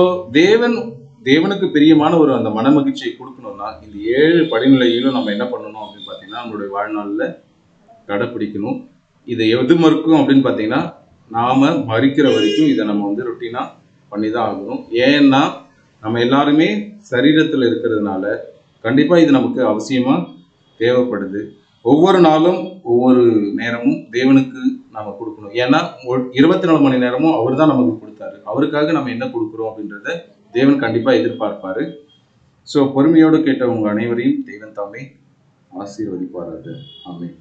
தேவனுக்கு பிரியமான ஒரு அந்த மன மகிழ்ச்சியை கொடுக்கணும்னா இந்த 7 படிநிலையிலும் நம்ம என்ன பண்ணணும் அப்படின்னு பார்த்தீங்கன்னா நம்மளுடைய வாழ்நாளில் கடைப்பிடிக்கணும். இதை எது மறுக்கும் அப்படின்னு பார்த்தீங்கன்னா நாம மறிக்கிற வரைக்கும் இதை நம்ம ரொட்டீனா பண்ணி தான் ஆகணும். ஏன்னா நம்ம எல்லாருமே சரீரத்தில் இருக்கிறதுனால கண்டிப்பாக இது நமக்கு அவசியமாக தேவைப்படுது. ஒவ்வொரு நாளும் ஒவ்வொரு நேரமும் தேவனுக்கு நாம் கொடுக்கணும். ஏன்னா 24 மணி நேரமும் அவர் தான் நமக்கு கொடுத்தாரு. அவருக்காக நம்ம என்ன கொடுக்குறோம் அப்படின்றத தேவன் கண்டிப்பாக எதிர்பார்ப்பாரு. ஸோ பொறுமையோடு கேட்ட உங்கள் அனைவரையும் தேவன் தாமே ஆசீர்வதிப்பார்கள். ஆமென்.